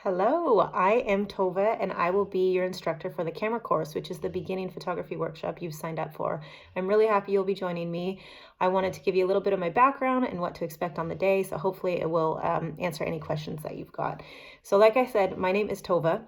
Hello, I am Tove and I will be your instructor for the camera course, which is the beginning photography workshop you've signed up for. I'm really happy you'll be joining me. I wanted to give you a little bit of my background and what to expect on the day, so hopefully it will answer any questions that you've got. So like I said, my name is Tove.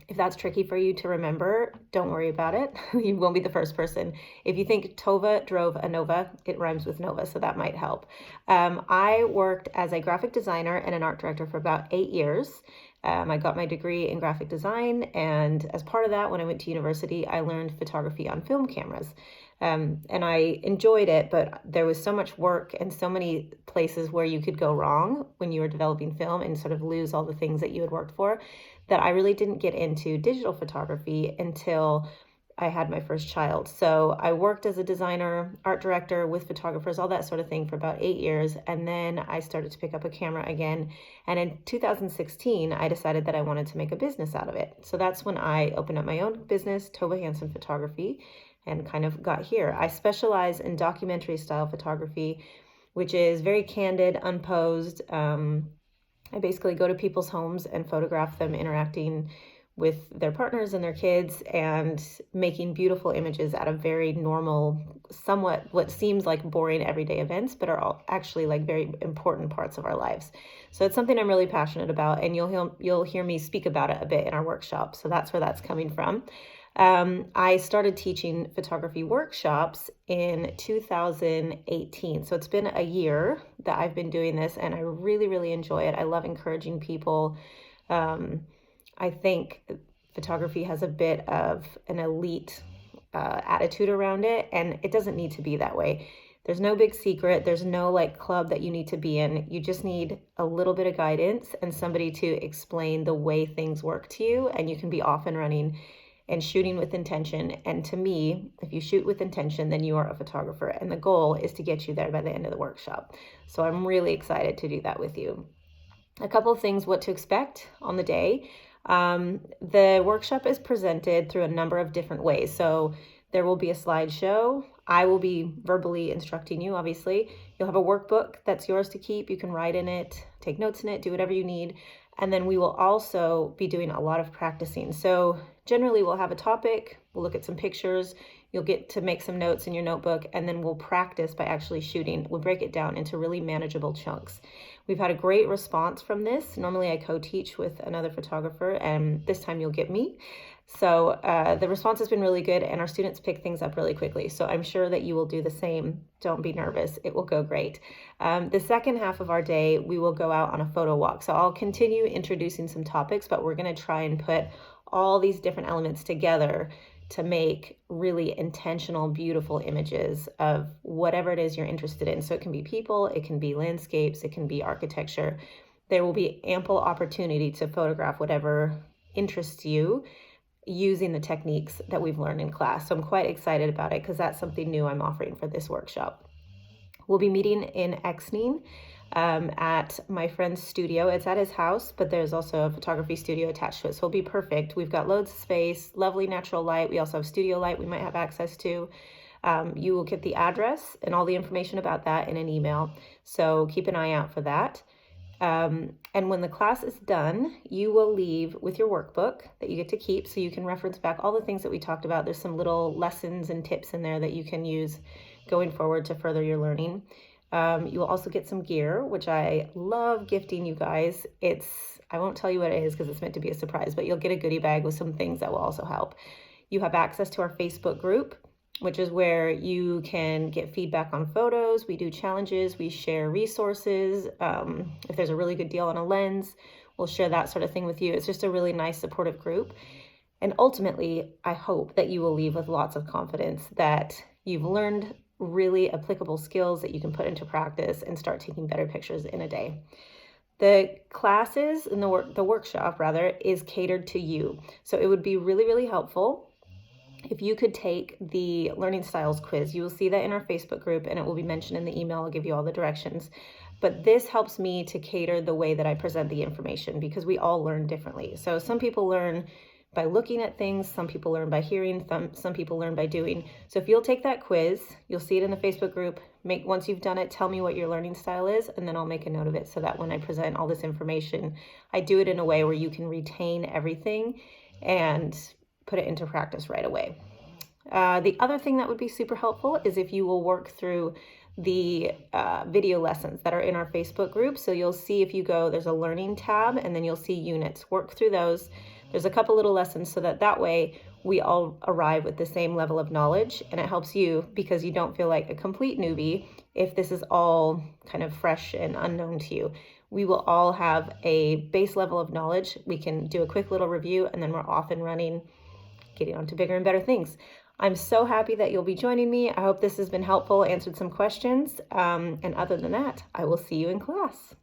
If that's tricky for you to remember, don't worry about it. You won't be the first person. If you think Tove drove a Nova, it rhymes with Nova, so that might help. I worked as a graphic designer and an art director for about 8 years. I got my degree in graphic design, and as part of that, when I went to university, I learned photography on film cameras. And I enjoyed it, but there was so much work and so many places where you could go wrong when you were developing film and sort of lose all the things that you had worked for, that I really didn't get into digital photography until I had my first child. So I worked as a designer, art director with photographers, all that sort of thing for about 8 years. And then I started to pick up a camera again. And in 2016, I decided that I wanted to make a business out of it. So that's when I opened up my own business, Tove Hansen Photography, and kind of got here. I specialize in documentary style photography, which is very candid, unposed. I basically go to people's homes and photograph them interacting with their partners and their kids and making beautiful images out of very normal, somewhat what seems like boring everyday events, but are all actually like very important parts of our lives. So it's something I'm really passionate about, and you'll hear me speak about it a bit in our workshop. So that's where that's coming from. I started teaching photography workshops in 2018. So it's been a year that I've been doing this, and I really, really enjoy it. I love encouraging people. I think photography has a bit of an elite attitude around it, and it doesn't need to be that way. There's no big secret. There's no like club that you need to be in. You just need a little bit of guidance and somebody to explain the way things work to you, and you can be off and running and shooting with intention. And to me, if you shoot with intention, then you are a photographer, and the goal is to get you there by the end of the workshop. So I'm really excited to do that with you. A couple of things what to expect on the day. The workshop is presented through a number of different ways. So there will be a slideshow. I will be verbally instructing you, obviously. You'll have a workbook that's yours to keep. You can write in it, take notes in it, do whatever you need. And then we will also be doing a lot of practicing. So generally we'll have a topic, we'll look at some pictures, you'll get to make some notes in your notebook, and then we'll practice by actually shooting. We'll break it down into really manageable chunks. We've had a great response from this. Normally I co-teach with another photographer, and this time you'll get me. So the response has been really good, and our students pick things up really quickly. So I'm sure that you will do the same. Don't be nervous. It will go great. The second half of our day, we will go out on a photo walk. So I'll continue introducing some topics, but we're going to try and put all these different elements together to make really intentional, beautiful images of whatever it is you're interested in. So it can be people, it can be landscapes, it can be architecture. There will be ample opportunity to photograph whatever interests you using the techniques that we've learned in class. So I'm quite excited about it because that's something new I'm offering for this workshop. We'll be meeting in Exning at my friend's studio. It's at his house, but there's also a photography studio attached to it, so it'll be perfect. We've got loads of space, lovely natural light. We also have studio light we might have access to. You will get the address and all the information about that in an email, so keep an eye out for that. And when the class is done, you will leave with your workbook that you get to keep, so you can reference back all the things that we talked about. There's some little lessons and tips in there that you can use going forward to further your learning. You will also get some gear, which I love gifting you guys. I won't tell you what it is because it's meant to be a surprise, but you'll get a goodie bag with some things that will also help. You have access to our Facebook group, which is where you can get feedback on photos. We do challenges, we share resources. If there's a really good deal on a lens, we'll share that sort of thing with you. It's just a really nice supportive group. And ultimately, I hope that you will leave with lots of confidence that you've learned really applicable skills that you can put into practice and start taking better pictures in a day. The classes and the workshop rather is catered to you. So it would be really, really helpful if you could take the learning styles quiz. You will see that in our Facebook group, and it will be mentioned in the email. I'll give you all the directions. But this helps me to cater the way that I present the information because we all learn differently. So some people learn by looking at things. Some people learn by hearing, some people learn by doing. So if you'll take that quiz, you'll see it in the Facebook group. Once you've done it, tell me what your learning style is, and then I'll make a note of it so that when I present all this information, I do it in a way where you can retain everything and put it into practice right away. The other thing that would be super helpful is if you will work through the video lessons that are in our Facebook group. So you'll see, if you go, there's a learning tab, and then you'll see units. Work through those. There's a couple little lessons so that way we all arrive with the same level of knowledge, and it helps you because you don't feel like a complete newbie if this is all kind of fresh and unknown to you. We will all have a base level of knowledge. We can do a quick little review, and then we're off and running, getting on to bigger and better things. I'm so happy that you'll be joining me. I hope this has been helpful, answered some questions. And other than that, I will see you in class.